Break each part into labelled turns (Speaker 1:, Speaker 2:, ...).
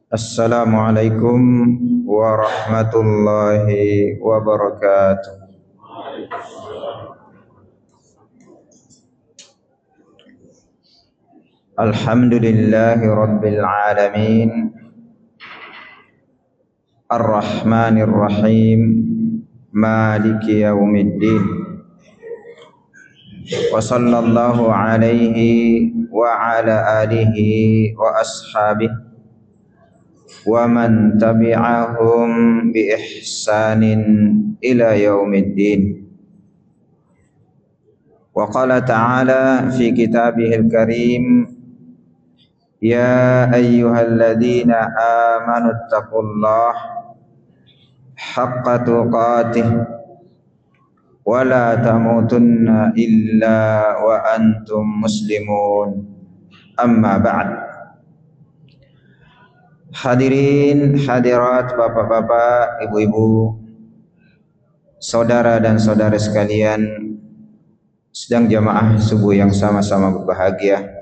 Speaker 1: Assalamualaikum warahmatullahi wabarakatuh. Alhamdulillahi rabbil alamin. Ar-Rahmanir Rahim. Maliki yaumiddin. Wa sallallahu alaihi wa ala alihi wa ashabihi wa man tabi'ahum bi ihsanin ila yaumiddin. Wa qala ta'ala fi kitabihil karim, ya ayyuhalladzina amanu taqullaha haqqa tuqatih wa la tamutunna illa wa antum muslimun. Amma ba'd. Hadirin hadirat, bapak-bapak, ibu-ibu, saudara dan saudara sekalian, sedang jamaah subuh yang sama-sama berbahagia,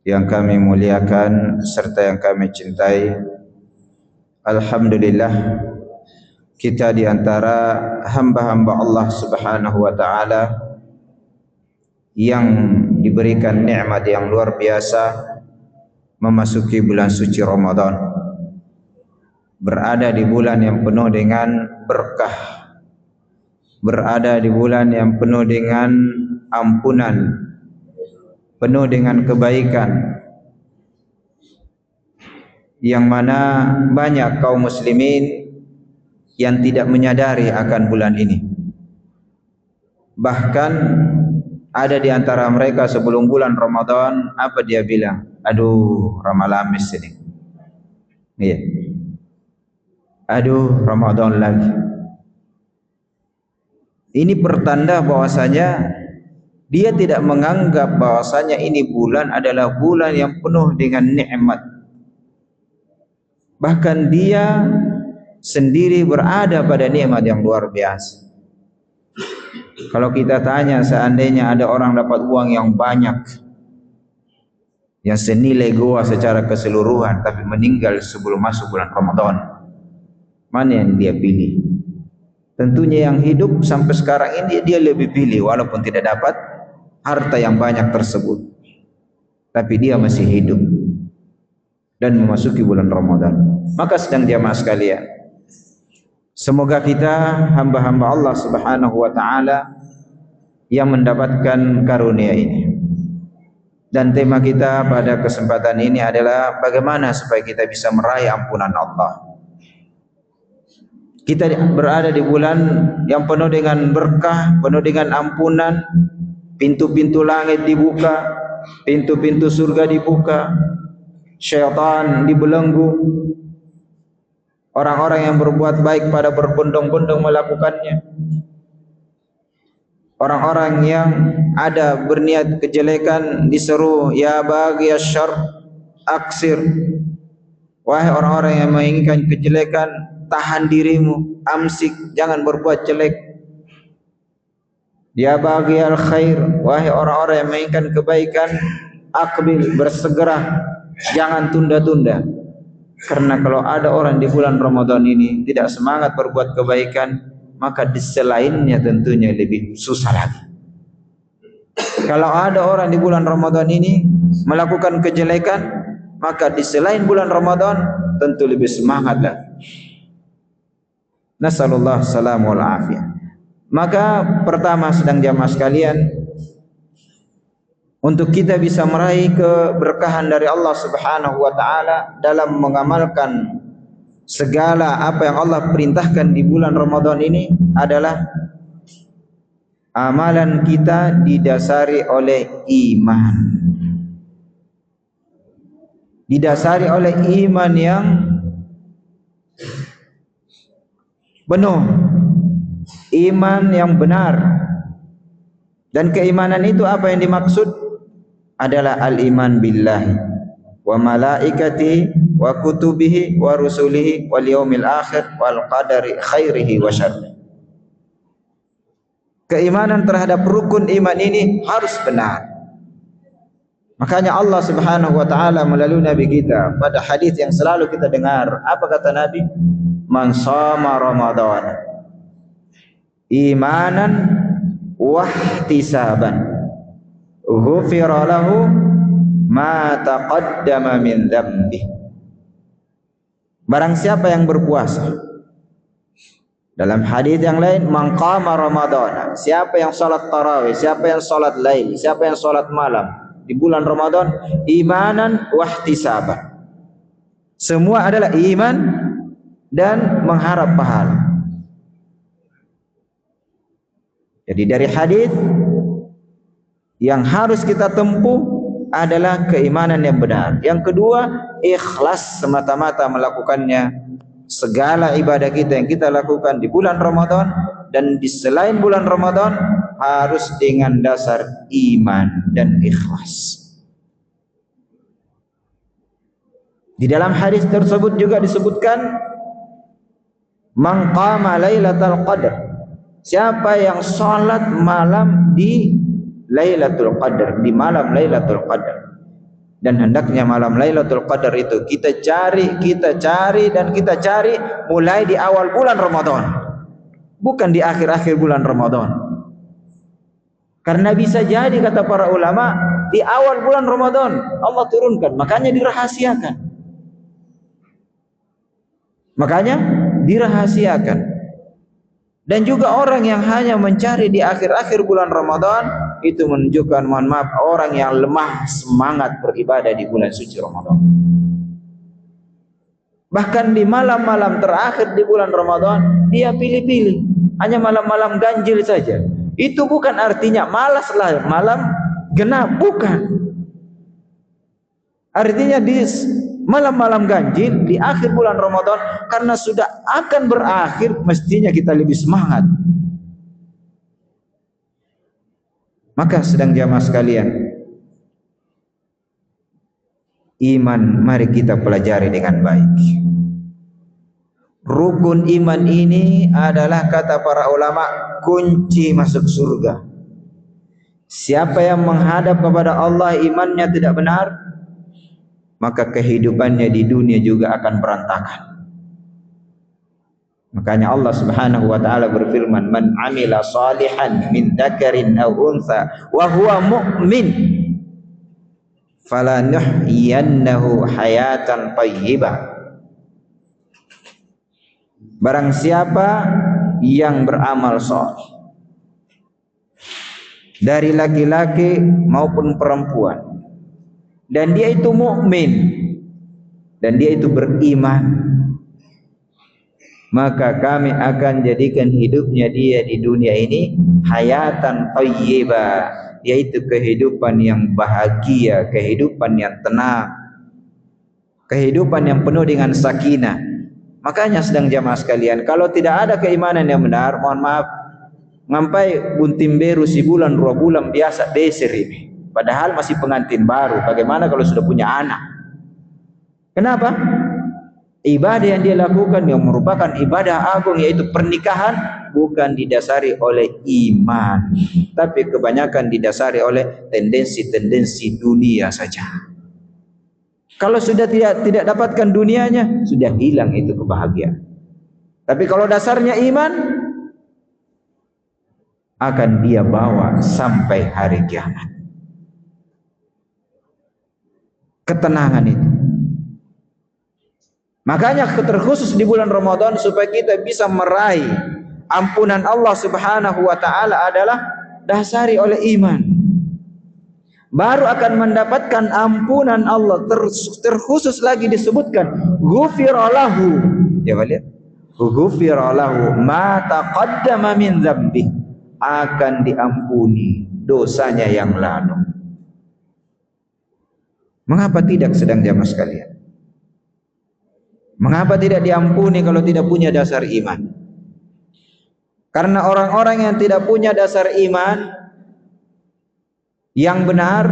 Speaker 1: yang kami muliakan serta yang kami cintai. Alhamdulillah, kita di antara hamba-hamba Allah Subhanahu wa taala yang diberikan nikmat yang luar biasa, memasuki bulan suci Ramadan, berada di bulan yang penuh dengan berkah, berada di bulan yang penuh dengan ampunan, penuh dengan kebaikan, yang mana banyak kaum muslimin yang tidak menyadari akan bulan ini. Bahkan ada di antara mereka sebelum bulan Ramadan, apa dia bilang? Aduh, Ramalamis ini. Iya. Aduh, Ramadan lagi. Ini pertanda bahwasanya dia tidak menganggap bahwasanya ini bulan adalah bulan yang penuh dengan nikmat. Bahkan dia sendiri berada pada nikmat yang luar biasa. Kalau kita tanya, seandainya ada orang dapat uang yang banyak, yang senilai goa secara keseluruhan, tapi meninggal sebelum masuk bulan Ramadan, mana yang dia pilih? Tentunya yang hidup sampai sekarang ini dia lebih pilih, walaupun tidak dapat harta yang banyak tersebut, tapi dia masih hidup dan memasuki bulan Ramadan. Maka sedang jamaah sekalian, semoga kita hamba-hamba Allah Subhanahu wa taala yang mendapatkan karunia ini. Dan tema kita pada kesempatan ini adalah bagaimana supaya kita bisa meraih ampunan Allah. Kita berada di bulan yang penuh dengan berkah, penuh dengan ampunan. Pintu-pintu langit dibuka, pintu-pintu surga dibuka, syaitan dibelenggu. Orang-orang yang berbuat baik pada berbondong-bondong melakukannya. Orang-orang yang ada berniat kejelekan diseru, ya bagi asyar aksir. Wahai orang-orang yang menginginkan kejelekan, tahan dirimu, amsik, jangan berbuat jelek. Ya bagi al khair, wahai orang-orang yang menginginkan kebaikan, akbil, bersegera, jangan tunda-tunda. Karena kalau ada orang di bulan Ramadan ini tidak semangat berbuat kebaikan, maka di selainnya tentunya lebih susah lagi. Kalau ada orang di bulan Ramadan ini melakukan kejelekan, maka di selain bulan Ramadan tentu lebih semangat lagi. Nasallallahu salam wal afiyah. Maka pertama, sedang jamaah sekalian, untuk kita bisa meraih keberkahan dari Allah Subhanahu wa taala dalam mengamalkan segala apa yang Allah perintahkan di bulan Ramadan ini adalah amalan kita didasari oleh iman. Didasari oleh iman yang penuh, iman yang benar. Dan keimanan itu apa yang dimaksud? Adalah al-iman billahi wa malaikatihi wa kutubihi wa rusulihi wal yaumil akhir wal qadari khairihi wa syarrihi. Keimanan terhadap rukun iman ini harus benar. Makanya Allah Subhanahu wa taala melalui nabi kita pada hadis yang selalu kita dengar, apa kata Nabi? Man shoma Ramadan imanan wahtisaban ghufira lahu ma taqaddama min dzambi. Barang siapa yang berpuasa, dalam hadis yang lain, man qama Ramadan, siapa yang salat tarawih, siapa yang salat lail, siapa yang salat malam di bulan Ramadan, imanan wahtisaban, semua adalah iman dan mengharap pahala. Jadi dari hadis yang harus kita tempuh adalah keimanan yang benar. Yang kedua, ikhlas semata-mata melakukannya. Segala ibadah kita yang kita lakukan di bulan Ramadan dan di selain bulan Ramadan harus dengan dasar iman dan ikhlas. Di dalam hadis tersebut juga disebutkan, man qama lailatul qadar, siapa yang salat malam di Lailatul Qadar, di malam Lailatul Qadar. Dan hendaknya malam Lailatul Qadar itu kita cari dan kita cari mulai di awal bulan Ramadan, bukan di akhir-akhir bulan Ramadan. Karena bisa jadi, kata para ulama, di awal bulan Ramadan Allah turunkan, makanya dirahasiakan. Dan juga orang yang hanya mencari di akhir-akhir bulan Ramadan, itu menunjukkan, mohon maaf, orang yang lemah semangat beribadah di bulan suci Ramadan. Bahkan di malam-malam terakhir di bulan Ramadan, dia pilih-pilih, hanya malam-malam ganjil saja. Itu bukan artinya malaslah malam genap, bukan. Artinya di malam-malam ganjil di akhir bulan Ramadan, karena sudah akan berakhir, mestinya kita lebih semangat. Maka sedang jamaah sekalian, iman mari kita pelajari dengan baik. Rukun iman ini adalah, kata para ulama, kunci masuk surga. Siapa yang menghadap kepada Allah imannya tidak benar, maka kehidupannya di dunia juga akan berantakan. Makanya Allah Subhanahu wa taala berfirman, man amila salihan min dzakarin aw untha wa huwa mu'min falanuhyiyannahu hayatan thayyibah. Barang siapa yang beramal saleh dari laki-laki maupun perempuan, dan dia itu mukmin dan dia itu beriman, maka kami akan jadikan hidupnya dia di dunia ini hayatan thayyibah, yaitu kehidupan yang bahagia, kehidupan yang tenang, kehidupan yang penuh dengan sakinah. Makanya sedang jamaah sekalian, kalau tidak ada keimanan yang benar, mohon maaf, ngampai buntim beru si bulan 2 bulan biasa deser ini, padahal masih pengantin baru. Bagaimana kalau sudah punya anak? Kenapa? Ibadah yang dia lakukan yang merupakan ibadah agung, yaitu pernikahan, bukan didasari oleh iman, tapi kebanyakan didasari oleh tendensi-tendensi dunia saja. Kalau sudah tidak dapatkan dunianya, sudah hilang itu kebahagiaan. Tapi kalau dasarnya iman, akan dia bawa sampai hari kiamat. Ketenangan itu. Makanya terkhusus di bulan Ramadan, supaya kita bisa meraih ampunan Allah Subhanahu wa taala, adalah dasari oleh iman. Baru akan mendapatkan ampunan Allah. Terkhusus lagi disebutkan, ghufira lahu, ya lihat, ghufira lahu ma taqaddama min dzambi, akan diampuni dosanya yang lalu. Mengapa tidak, sedang jamaah sekalian? Mengapa tidak diampuni kalau tidak punya dasar iman? Karena orang-orang yang tidak punya dasar iman yang benar,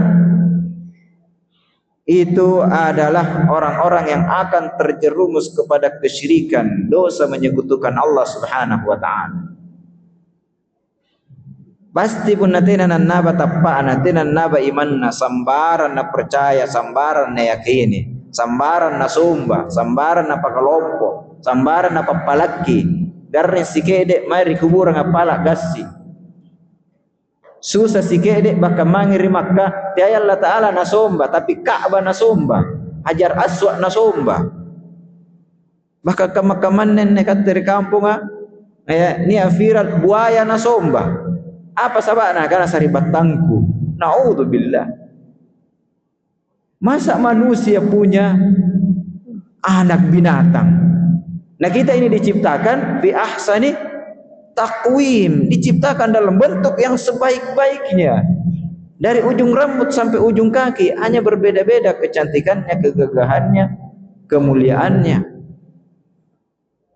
Speaker 1: itu adalah orang-orang yang akan terjerumus kepada kesyirikan, dosa menyekutukan Allah Subhanahu wa taala. Pasti pun natina naba tappa natina naba imanna sambaran na percaya, sambaran na yakini, sambaran na sumba, sambaran na pakalompo, sambaran na papalaki. Garne sikede mari kuburan apala gassi. Susah sikede baka mangiri Makkah, tiaya Allah Ta'ala na somba, tapi Ka'bah na somba, Hajar Aswad na somba. Baka kamakaman ne kat dari kampung ni afirat buaya na somba. Apa sababnya? Karena sari batangku. Naudzubillah. Masa manusia punya anak binatang? Nah, kita ini diciptakan fi ahsani taqwim, diciptakan dalam bentuk yang sebaik-baiknya. Dari ujung rambut sampai ujung kaki hanya berbeda-beda kecantikannya, kegagahannya, kemuliaannya.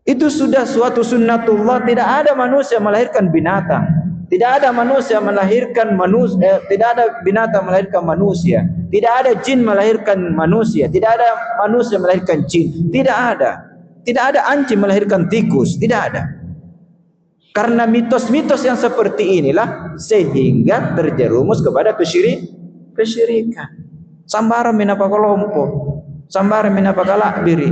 Speaker 1: Itu sudah suatu sunnatullah. Tidak ada manusia melahirkan binatang. Tidak ada manusia melahirkan manusia, tidak ada binatang melahirkan manusia, tidak ada jin melahirkan manusia, tidak ada manusia melahirkan jin, tidak ada. Tidak ada anjing melahirkan tikus, tidak ada. Karena mitos-mitos yang seperti inilah sehingga terjerumus kepada kesyirikan. Sambaran minapa kolompo, sambaran minapa kalakbiri.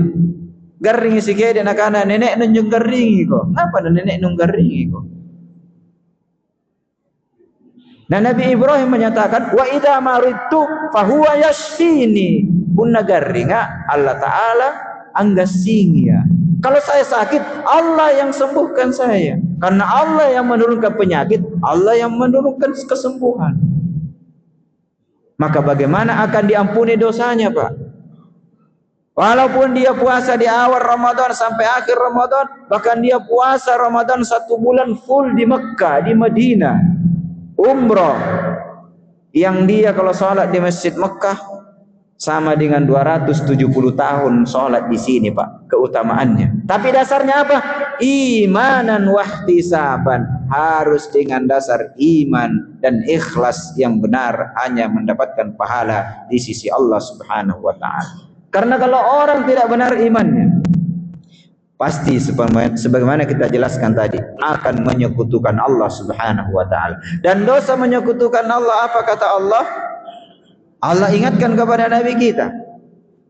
Speaker 1: Garing sikede nakana nenek nunjung garingi ko. Apa nenek nung garingi ko? Dan Nabi Ibrahim menyatakan wa idza maridtu fahuwa yashfini. Punna garinga Allah Ta'ala anggasingia. Kalau saya sakit, Allah yang sembuhkan saya. Karena Allah yang menurunkan penyakit, Allah yang menurunkan kesembuhan. Maka bagaimana akan diampuni dosanya, Pak? Walaupun dia puasa di awal Ramadan sampai akhir Ramadan, bahkan dia puasa Ramadan 1 bulan full di Mekah, di Madinah, umrah, yang dia kalau sholat di Masjid Mekah sama dengan 270 tahun sholat di sini, Pak, keutamaannya. Tapi dasarnya apa? Imanan wahtisaban, harus dengan dasar iman dan ikhlas yang benar, hanya mendapatkan pahala di sisi Allah Subhanahu wa Ta'ala. Karena kalau orang tidak benar imannya, pasti sebagaimana kita jelaskan tadi, akan menyekutukan Allah Subhanahu wa Ta'ala. Dan dosa menyekutukan Allah, apa kata Allah? Allah ingatkan kepada Nabi kita,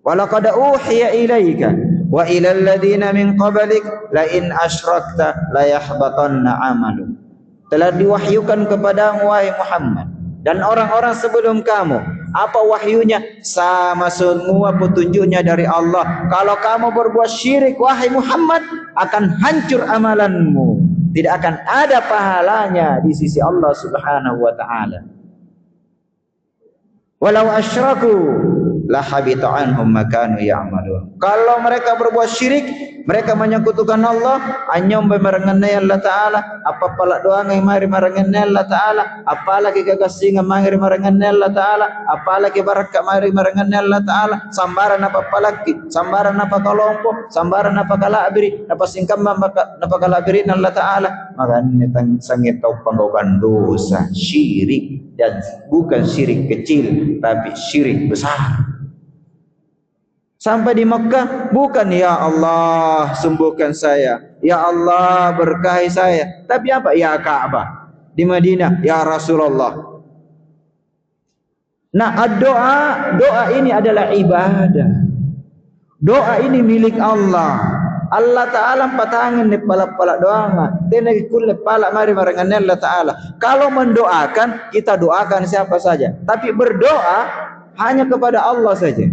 Speaker 1: walaqad uhiya ilaika wa ilal ladzina min qablik la in asyrakta la yahbatanna 'amalu. Telah diwahyukan kepadamu wahai Muhammad dan orang-orang sebelum kamu. Apa wahyunya? Sama semua petunjuknya dari Allah. Kalau kamu berbuat syirik wahai Muhammad, akan hancur amalanmu, tidak akan ada pahalanya di sisi Allah Subhanahu wa Ta'ala. Walau asyraku la habita anhum ma kanu ya'malun. Kalau mereka berbuat syirik, mereka menyekutukan Allah, anyom merengenai Allah Ta'ala, apa pala doa ngai mari merengenai Allah Ta'ala, apalagi gagasinga mari merengenai Allah Ta'ala, apalagi barakah mari merengenai Allah Ta'ala, sambaran apa palaki, sambaran apa kalompo, sambaran apa kalabiri, apa singkam apa kalabirin Allah Ta'ala. Maka ini sangit tau panggaukan dosa syirik, dan bukan syirik kecil tapi syirik besar. Sampai di Mekah bukan ya Allah sembuhkan saya, ya Allah berkahi saya, tapi apa? Ya Ka'bah. Di Madinah ya Rasulullah. Nah, doa ini adalah ibadah. Doa ini milik Allah. Allah Ta'ala patangan ni pala-pala doa tenagi kulle pala mari marangan Allah Ta'ala. Kalau mendoakan, kita doakan siapa saja, tapi berdoa hanya kepada Allah saja.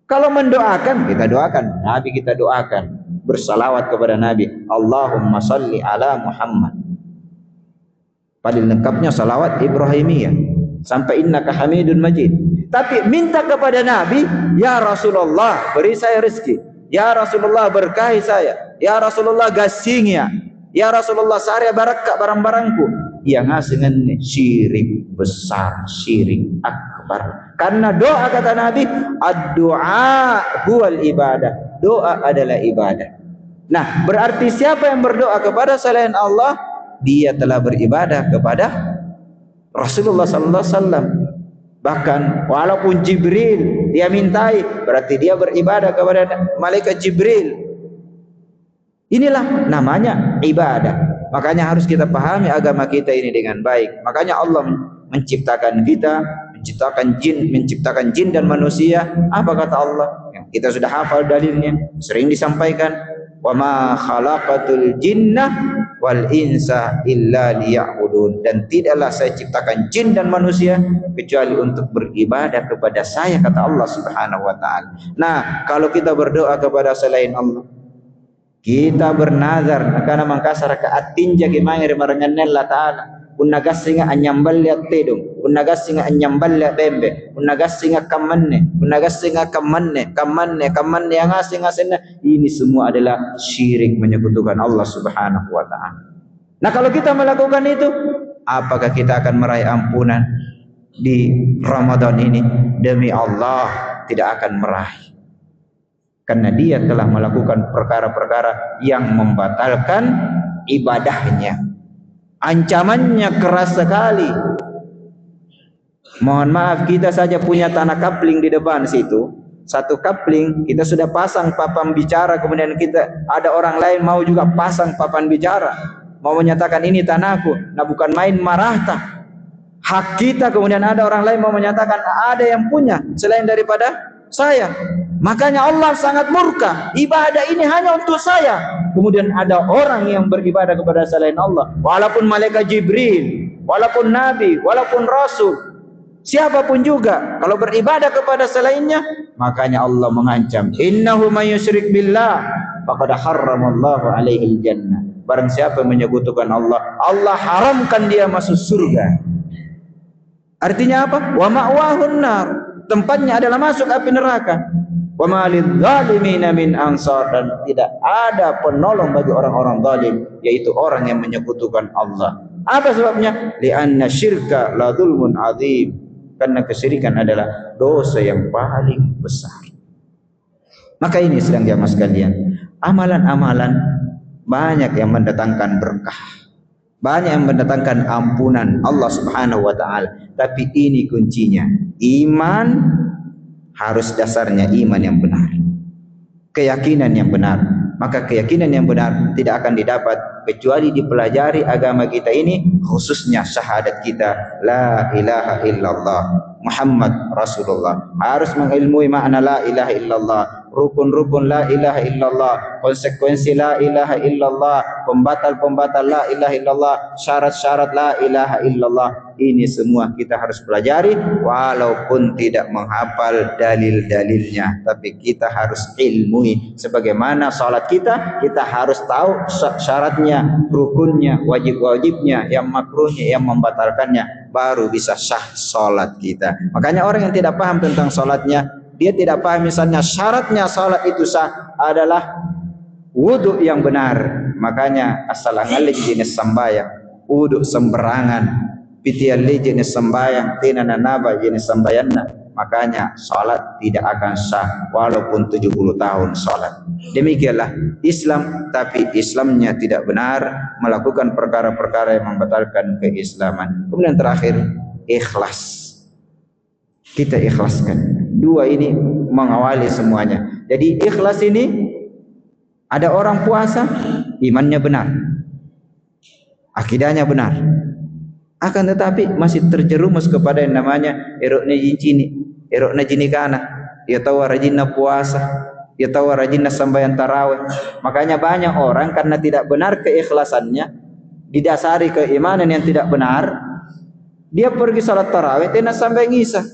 Speaker 1: Kalau mendoakan, kita doakan Nabi, kita doakan bersalawat kepada Nabi, Allahumma salli ala Muhammad. Paling lengkapnya salawat Ibrahimiyah sampai innaka hamidun majid. Tapi minta kepada Nabi, ya Rasulullah beri saya rezeki, ya Rasulullah berkahi saya, ya Rasulullah gasingnya, ya Rasulullah sari barakah barang-barangku. Yang ngasih syirik besar, syirik akbar. Karena doa kata Nabi, ad-du'a huwal ibadah. Doa adalah ibadah. Nah, berarti siapa yang berdoa kepada selain Allah, dia telah beribadah kepada Rasulullah sallallahu alaihi wasallam. Bahkan walaupun Jibril dia mintai, berarti dia beribadah kepada malaikat Jibril. Inilah namanya ibadah. Makanya harus kita pahami agama kita ini dengan baik. Makanya Allah menciptakan kita, menciptakan jin dan manusia. Apa kata Allah? Kita sudah hafal dalilnya, sering disampaikan. Wa ma khalaqatul jinna wal insa illa liya'budun. Dan tidaklah saya ciptakan jin dan manusia kecuali untuk beribadah kepada saya, kata Allah Subhanahu wa taala. Nah, kalau kita berdoa kepada selain Allah, kita bernazar karena mangkasar ka atinja gimana maranganella taala unnagassinga anyambalya tedung unnagassinga anyambalya bembe unnagassinga kamanne yang asing-asingnya. Ini semua adalah syirik, menyekutukan Allah Subhanahu wa taala. Nah, kalau kita melakukan itu, apakah kita akan meraih ampunan di Ramadan ini? Demi Allah tidak akan meraih, karena dia telah melakukan perkara-perkara yang membatalkan ibadahnya. Ancamannya keras sekali. Mohon maaf, kita saja punya tanah kapling di depan situ. Satu kapling kita sudah pasang papan bicara, kemudian kita ada orang lain mau juga pasang papan bicara, mau menyatakan ini tanahku. Nah, bukan main marah, hak kita. Kemudian ada orang lain mau menyatakan ada yang punya selain daripada saya. Makanya Allah sangat murka. Ibadah ini hanya untuk saya. Kemudian ada orang yang beribadah kepada selain Allah, walaupun malaikat Jibril, walaupun nabi, walaupun rasul, siapapun juga, kalau beribadah kepada selainnya, makanya Allah mengancam, innahu may yusyrik billah faqad harramallahu alaihi jannah. Barang siapa yang menyekutukan Allah, Allah haramkan dia masuk surga. Artinya apa? Wa ma'wahun nar, tempatnya adalah masuk api neraka. Wa ma lidzalimina min ansar, dan tidak ada penolong bagi orang-orang zalim, yaitu orang yang menyekutukan Allah. Apa sebabnya? Li'anna syirka la dzulmun azim, karena kesyirikan adalah dosa yang paling besar. Maka ini sedang jamaah sekalian, amalan-amalan banyak yang mendatangkan berkah, banyak yang mendatangkan ampunan Allah Subhanahu wa taala, tapi ini kuncinya, iman. Harus dasarnya iman yang benar, keyakinan yang benar. Maka keyakinan yang benar tidak akan didapat kecuali dipelajari agama kita ini, khususnya syahadat kita la ilaha illallah Muhammad Rasulullah. Harus mengilmui makna la ilaha illallah, rukun-rukun la ilaha illallah, konsekuensi la ilaha illallah, pembatal-pembatal la ilaha illallah, syarat-syarat la ilaha illallah. Ini semua kita harus pelajari, walaupun tidak menghafal dalil-dalilnya, tapi kita harus ilmui. Sebagaimana salat kita harus tahu syaratnya, rukunnya, wajib-wajibnya, yang makruhnya, yang membatalkannya, baru bisa sah salat kita. Makanya orang yang tidak paham tentang salatnya, dia tidak paham misalnya syaratnya salat itu sah adalah wudhu yang benar. Makanya asal ngalih jenis sembahyang, wudhu sembarangan, pitiali jenis sembahyang, tinana naba jenis sembahyangna, makanya salat tidak akan sah walaupun 70 tahun salat. Demikianlah Islam, tapi Islamnya tidak benar, melakukan perkara-perkara yang membatalkan keislaman. Kemudian terakhir, ikhlas. Kita ikhlaskan. Dua ini mengawali semuanya. Jadi ikhlas ini, ada orang puasa, imannya benar, akidahnya benar, akan tetapi masih terjerumus kepada yang namanya erokna jini kana, ya tahu rajinna puasa, ya tahu rajinna sambayan tarawih. Makanya banyak orang karena tidak benar keikhlasannya, didasari keimanan yang tidak benar, dia pergi salat tarawih tena sampai ngisa,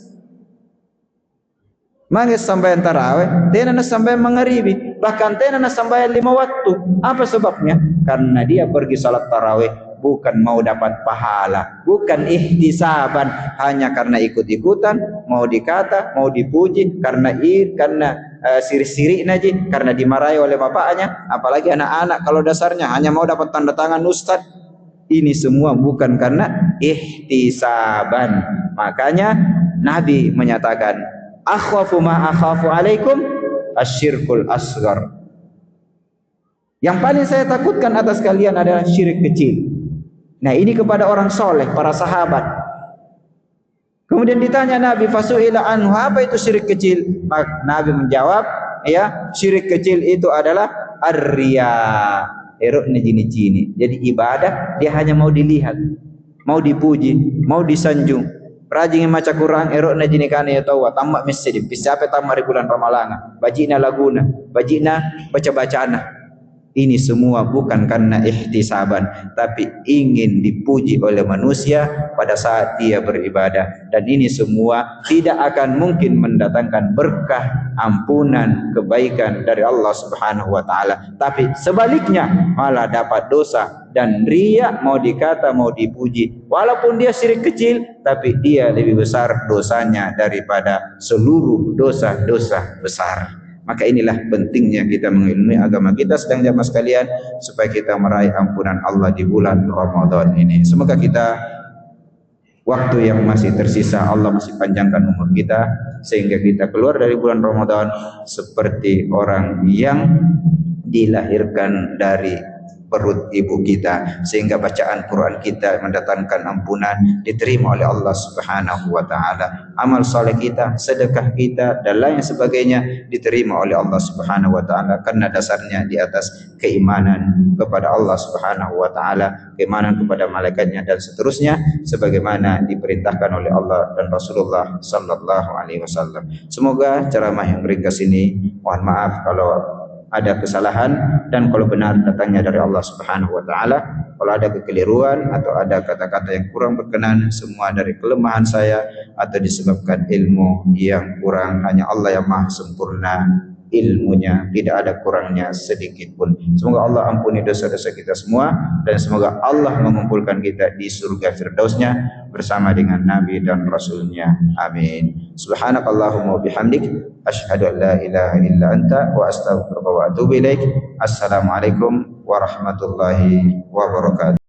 Speaker 1: mangis sampai tarawih tena sampai maghribi, bahkan tena sampai 5 waktu. Apa sebabnya? Karena dia pergi salat tarawih bukan mau dapat pahala, bukan ihtisaban, hanya karena ikut-ikutan, mau dikata, mau dipuji, karena sirik-sirik naji, karena dimarahi oleh bapaknya. Apalagi anak-anak kalau dasarnya hanya mau dapat tanda tangan ustaz. Ini semua bukan karena ihtisaban. Makanya Nabi menyatakan, akhwafu ma akhafu alaikum asyirkul asghar. Yang paling saya takutkan atas kalian adalah syirik kecil. Nah, ini kepada orang soleh, para sahabat. Kemudian ditanya Nabi, fasu'ila anhu, apa itu syirik kecil? Nabi menjawab, ya, syirik kecil itu adalah ar-riya, eroknya jini-jini. Jadi ibadah dia hanya mau dilihat, mau dipuji, mau disanjung. Rajin maca Quran erokna jini kana ya tawa tamak masjid pisape tamak di bulan Ramalanga bajina laguna bajina baca-bacana. Ini semua bukan karena ihtisaban, tapi ingin dipuji oleh manusia pada saat dia beribadah. Dan ini semua tidak akan mungkin mendatangkan berkah, ampunan, kebaikan dari Allah Subhanahu wa taala. Tapi sebaliknya malah dapat dosa dan riya, mau dikata mau dipuji. Walaupun dia syirik kecil, tapi dia lebih besar dosanya daripada seluruh dosa-dosa besar. Maka inilah pentingnya kita mengilmui agama kita sedang jamaah sekalian, supaya kita meraih ampunan Allah di bulan Ramadan ini. Semoga kita waktu yang masih tersisa Allah masih panjangkan umur kita, sehingga kita keluar dari bulan Ramadan seperti orang yang dilahirkan dari perut ibu kita, sehingga bacaan Quran kita mendatangkan ampunan, diterima oleh Allah Subhanahu wa taala. Amal soleh kita, sedekah kita dan lain sebagainya diterima oleh Allah Subhanahu wa taala karena dasarnya di atas keimanan kepada Allah Subhanahu wa taala, keimanan kepada malaikatnya dan seterusnya sebagaimana diperintahkan oleh Allah dan Rasulullah sallallahu alaihi wasallam. Semoga ceramah yang ringkas ini, mohon maaf kalau ada kesalahan, dan kalau benar datangnya dari Allah Subhanahu wa taala. Kalau ada kekeliruan atau ada kata-kata yang kurang berkenan, semua dari kelemahan saya atau disebabkan ilmu yang kurang. Hanya Allah yang maha sempurna ilmunya, tidak ada kurangnya sedikit pun. Semoga Allah ampuni dosa-dosa kita semua, dan semoga Allah mengumpulkan kita di surga firdausnya bersama dengan Nabi dan Rasulnya. Amin. Subhanakallahumma bihamdik, asyhadu an la ilaha illa anta wa astaghfiruka wa atubu ilaik. Assalamualaikum warahmatullahi wabarakatuh.